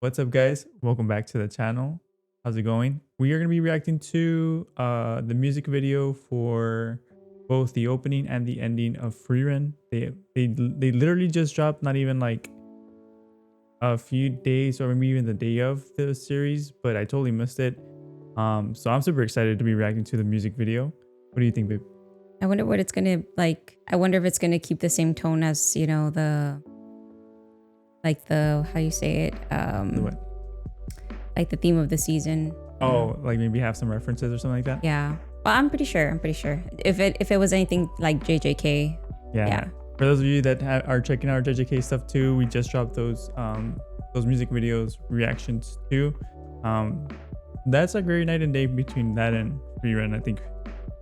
What's up, guys? Welcome back to the channel. How's it going? We are going to be reacting to the music video for both the opening and the ending of Frieren. They literally just dropped, not even like a few days or maybe even the day of the series, but I totally missed it. So I'm super excited to be reacting to the music video. What do you think, babe? I wonder what it's gonna like. I wonder if it's gonna keep the same tone as, you know, the how you say it, The what? like the theme of the season. Oh, like maybe have some references or something like that? Yeah. Well, I'm pretty sure. If it was anything like JJK. Yeah. For those of you that are checking out our JJK stuff too, we just dropped those music videos reactions too. That's like very night and day between that and Frieren. I think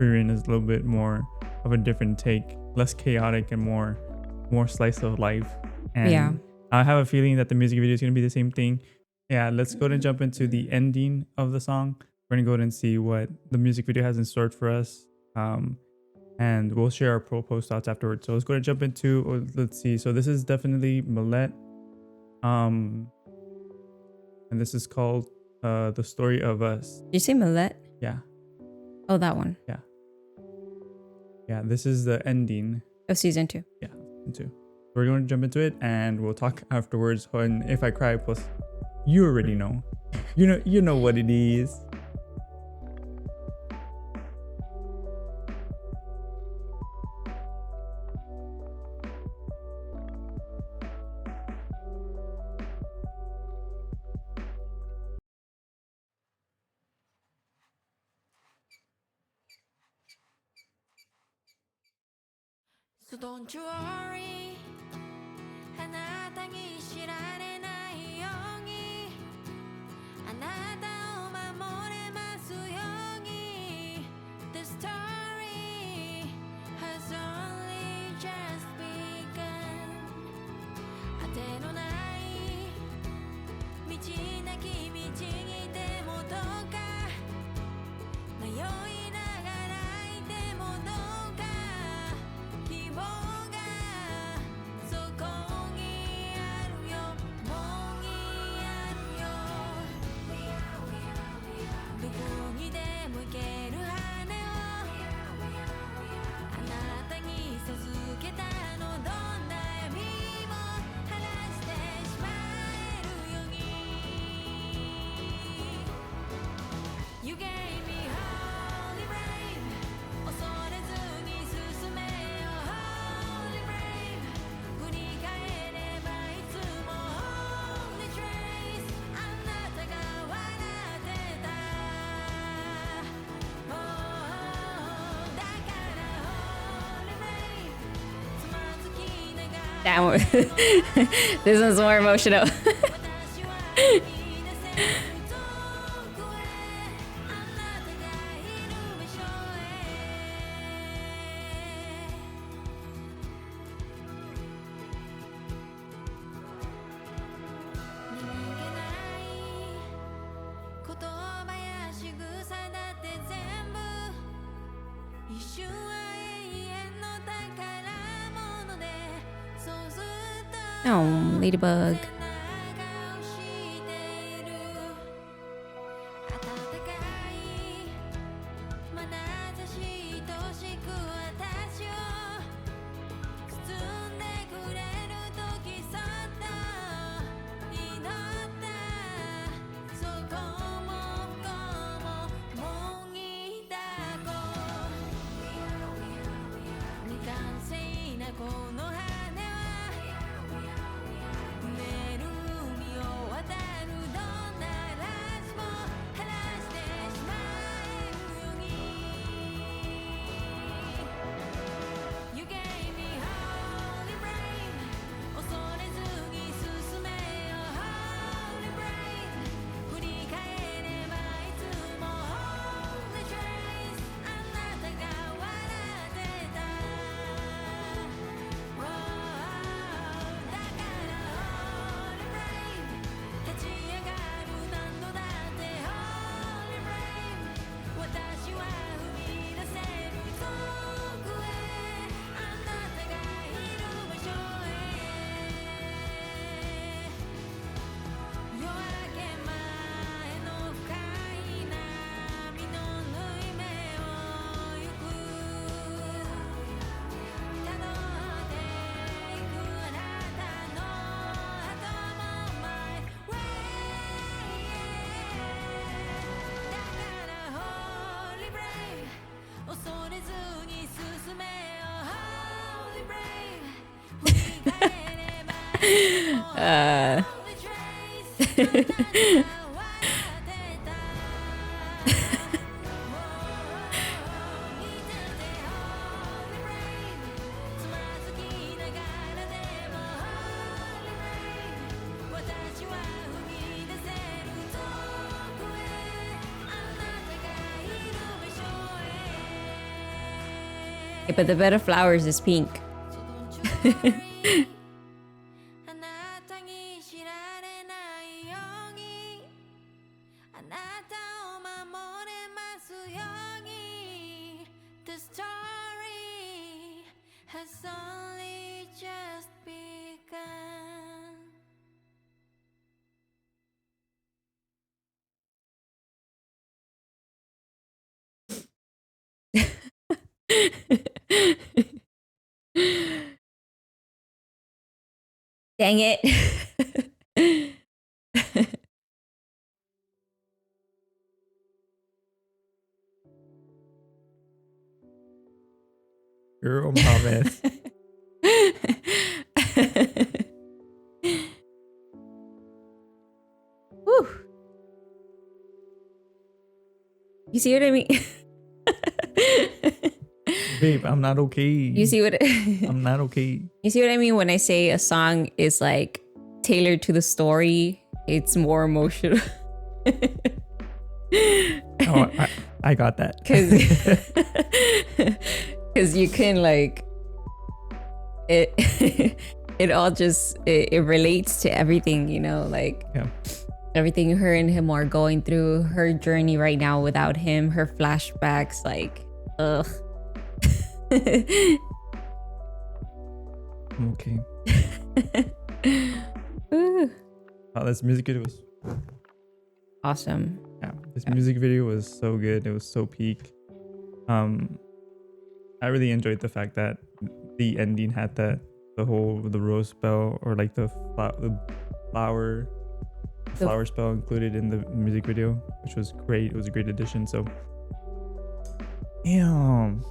Frieren is a little bit more of a different take, less chaotic and more slice of life. And Yeah. I have a feeling that the music video is going to be the same thing. Yeah, let's go ahead and jump into the ending of the song. We're going to go ahead and see what the music video has in store for us. And we'll share our pro post thoughts afterwards. So let's go ahead and jump into, let's see. So this is definitely MILET. And this is called The Story of Us. Did you say MILET? Yeah. Oh, that one. Yeah. Yeah, this is the ending of season 2. Yeah, season 2. We're going to jump into it and we'll talk afterwards. And if I cry, plus you already know. You know what it is. So don't you worry あなたに知られないようにあなたを守れますように The story has only just begun 果てのない道なき道にでもどうか迷いながらいてもどうか希望がそこにあるよもうにあるよどこにでも行ける羽をあなたに授けたのどんな闇も晴らしてしまえるように You gave me holy brave 恐れずに進めよ Holy brave 振り返ればいつも Holy trace あなたが笑ってた Oh だから Holy brave つまずきながら That one. This one's more emotional. 私は踏み出せる遠くへあなたがいる場所へ何気ない言葉や仕草だって全部一瞬は永遠の宝物でそうずっと Oh, ladybug. 背中を押している暖かい眼差しとしく私を包んでくれる時そっと祈ったそこもこうももぎだこ未完成なこの羽は目 uh, but the bed of flowers is pink. あなたに知られないようにあなたを守れますように The story has only just begun Dang it. Girl, Mohammed. Whew. You see what I mean? Babe, I'm not okay. You see what I'm not okay. You see what I mean when I say a song is like tailored to the story? It's more emotional. Oh, I got that. Because you can like it. It all just it relates to everything, you know, like Yeah. everything her and him are going through, her journey right now without him, her flashbacks, like ugh. I'm okay. Ooh. Oh, this music video was Awesome. yeah. This music video was so good. It was so peak. I really enjoyed the fact that the ending had the rose spell or like the flower spell included in the music video, which was great. It was a great addition. So, damn.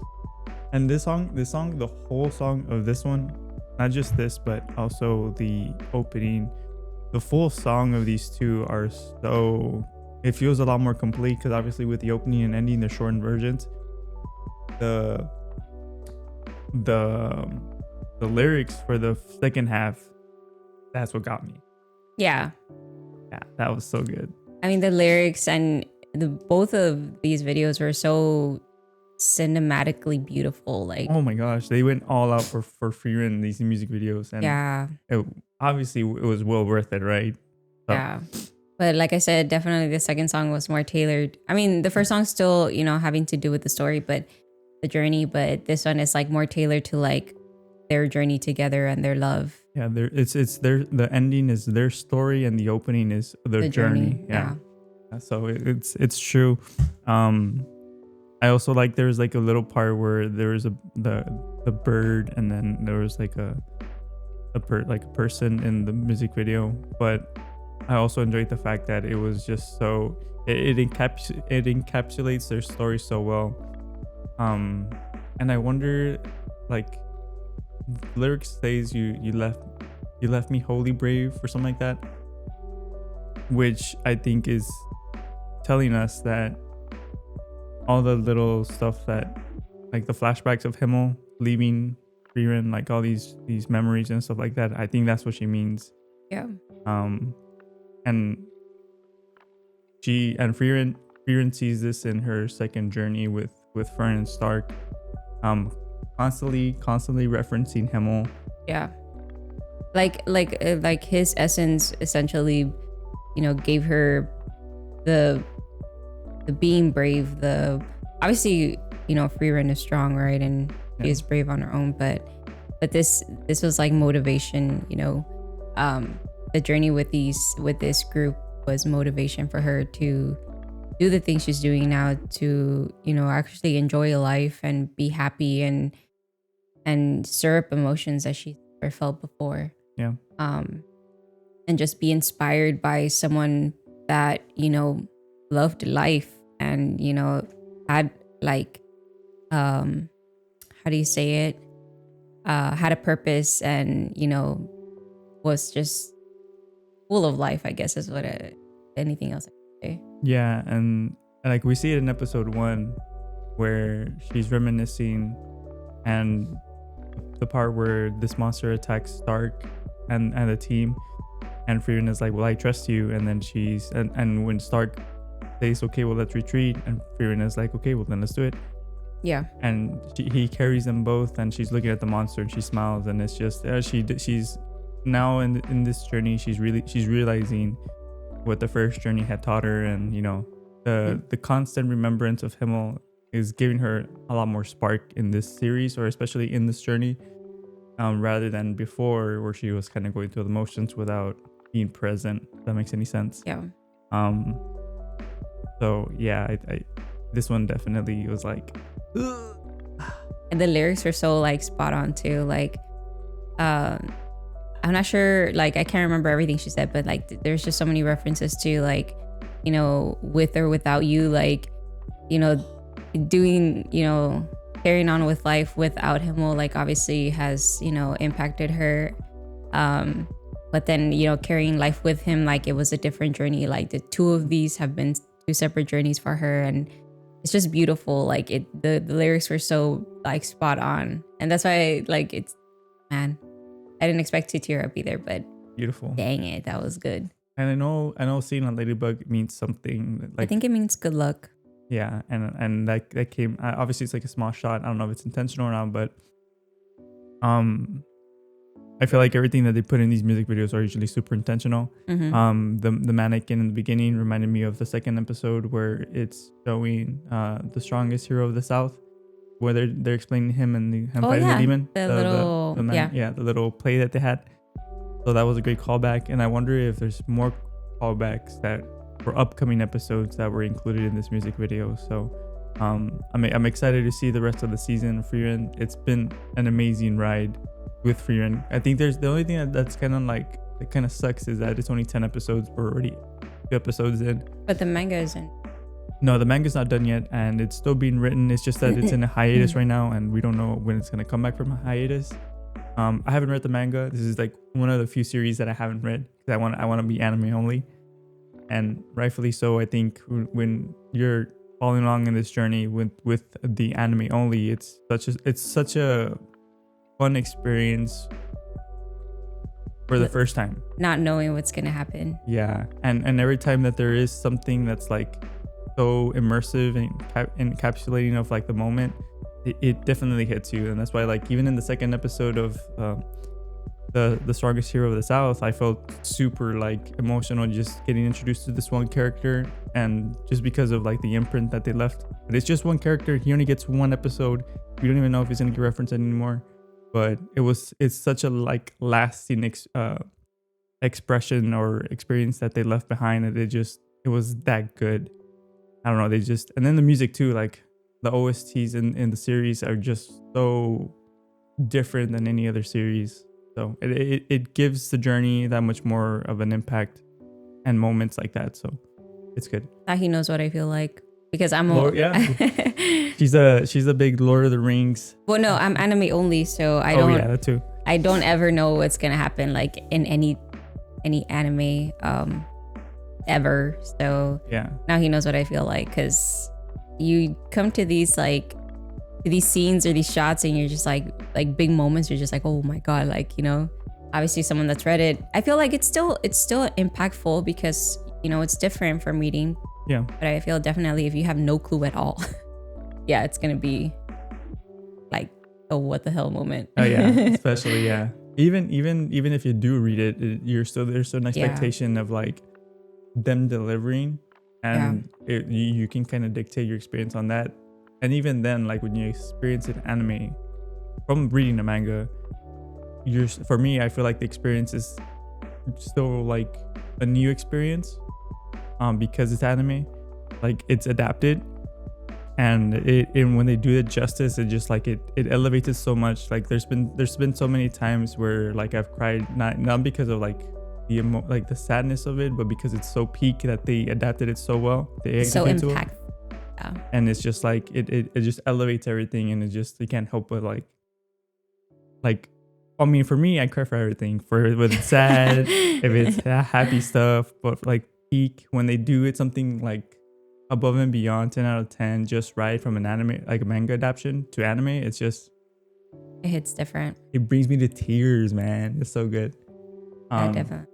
And this song, the whole song of this one, not just this, but also the opening, the full song of these two are so, it feels a lot more complete because obviously with the opening and ending, they're shortened versions. The lyrics for the second half, that's what got me. Yeah. Yeah, that was so good. I mean, the lyrics and both of these videos were so cinematically beautiful. Like, Oh my gosh, they went all out for Frieren in these music videos, and yeah, obviously it was well worth it, right? So, yeah. But like I said, definitely the second song was more tailored. I mean, the first song's still, you know, having to do with the story, but the journey. But this one is like more tailored to like their journey together and their love. yeah, the ending is their story and the opening is their The journey. Yeah. So it's true. I also like there's like a little part where there was the bird and then there was like a person in the music video, but I also enjoyed the fact that it was just so it encapsulates their story so well. And I wonder, like, the lyrics says you left me wholly brave or something like that, which I think is telling us that all the little stuff that, like the flashbacks of Himmel leaving Frieren, like all these memories and stuff like that, I think that's what she means. Yeah. And Frieren sees this in her second journey with Fern and Stark, constantly referencing Himmel. Yeah. Like his essence essentially, you know, gave her the being brave, the obviously, you know, Frieren is strong, right? And she is brave on her own, but this was like motivation, you know. The journey with this group was motivation for her to do the things she's doing now, to, you know, actually enjoy life and be happy and stir up emotions that she never felt before. Yeah. And just be inspired by someone that, you know, loved life and, you know, had like how do you say it? had a purpose and, you know, was just full of life, I guess is what anything else I could say. Yeah, and like we see it in episode 1 where she's reminiscing, and the part where this monster attacks Stark and the team, and Frieren is like, well, I trust you, and then she's and when Stark says, okay, well, let's retreat, and Frieren is like, okay, well, then let's do it. Yeah. And he carries them both, and she's looking at the monster and she smiles, and it's just she's now in this journey, she's realizing what the first journey had taught her, and you know, the constant remembrance of Himmel is giving her a lot more spark in this series, or especially in this journey, rather than before where she was kind of going through the motions without being present, if that makes any sense. Yeah. So yeah, I this one definitely was like, and the lyrics are so like spot on too. Like, I'm not sure, like I can't remember everything she said, but like there's just so many references to like, you know, with or without you, like, you know, doing, you know, carrying on with life without him will like obviously has, you know, impacted her. But then, you know, carrying life with him, like it was a different journey. Like the two of these have been two separate journeys for her, and it's just beautiful. Like the lyrics were so like spot on, and that's why like it's, man, I didn't expect to tear up either, but beautiful. Dang it, that was good. And I know seeing a ladybug means something. Like, I think it means good luck. Yeah, and that came, obviously it's like a small shot. I don't know if it's intentional or not, but I feel like everything that they put in these music videos are usually super intentional. Mm-hmm. The mannequin in the beginning reminded me of the second episode where it's showing the strongest hero of the South, where they're explaining him and him fighting the demon. The little play that they had. So that was a great callback, and I wonder if there's more callbacks that for upcoming episodes that were included in this music video. So I'm excited to see the rest of the season of Frieren. It's been an amazing ride with Frieren. I think there's the only thing that's kind of like, it kind of sucks is that it's only 10 episodes. We're already 2 episodes in. But the manga isn't. No, the manga's not done yet, and it's still being written. It's just that it's in a hiatus right now, and we don't know when it's gonna come back from a hiatus. I haven't read the manga. This is like one of the few series that I haven't read because I want to be anime only, and rightfully so. I think when you're following along in this journey with the anime only, it's such a fun experience for the first time, not knowing what's gonna happen. Yeah, and every time that there is something that's like so immersive and encapsulating of like the moment, it definitely hits you. And that's why, like, even in the second episode of the strongest hero of the South, I felt super like emotional just getting introduced to this one character, and just because of like the imprint that they left. But it's just one character. He only gets one episode. We don't even know if he's gonna get referenced anymore. But it's such a like lasting expression or experience that they left behind, and it was that good. I don't know, and then the music too, like the OSTs in the series are just so different than any other series. So it gives the journey that much more of an impact and moments like that. So it's good. He knows what I feel like, because I'm she's a big Lord of the Rings. Well, no, I'm anime only, so I that too. I don't ever know what's gonna happen like in any anime ever. So yeah, now he knows what I feel like, because you come to these scenes or these shots and you're just like big moments, you're just like, oh my god, like, you know, obviously someone that's read it, I feel like it's still impactful because, you know, it's different from reading. Yeah, but I feel definitely if you have no clue at all, yeah, it's gonna be like a what the hell moment. Oh yeah, especially yeah. Even if you do read it, there's still an expectation of like them delivering, and you can kind of dictate your experience on that. And even then, like when you experience an anime from reading the manga, for me, I feel like the experience is still like a new experience, because it's anime, like it's adapted, and when they do it justice, it just like it elevates it so much. Like there's been so many times where like I've cried, not because of like the sadness of it, but because it's so peak that they adapted it so well. It's so impactful. Yeah. And it's just like it just elevates everything, and you can't help but like like, I mean, for me, I cry for everything. For when it's sad, if it's happy stuff, but like peak when they do it something like above and beyond, 10 out of 10, just right from an anime, like a manga adaptation to anime. It's just, It hits different. it brings me to tears, man. It's so good. Yeah, definitely.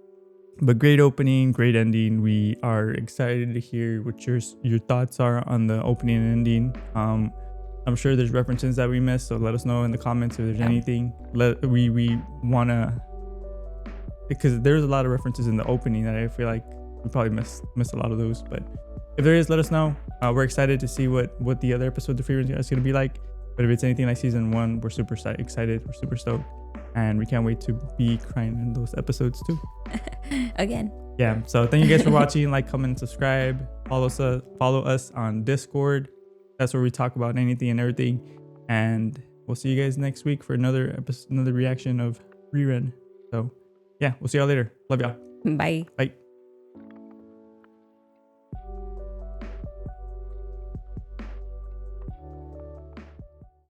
But great opening, great ending. We are excited to hear what your thoughts are on the opening and ending. I'm sure there's references that we missed, so let us know in the comments if there's anything. We wanna, because there's a lot of references in the opening that I feel like we probably missed a lot of those. But if there is, let us know. We're excited to see what the other episode of Frieren is gonna be like. But if it's anything like season 1, we're super excited. We're super stoked, and we can't wait to be crying in those episodes too. Again. Yeah. So thank you guys for watching. Like, comment, subscribe. Follow us on Discord. That's where we talk about anything and everything. And we'll see you guys next week for another reaction of Frieren. So yeah, we'll see y'all later. Love y'all. Bye. Bye.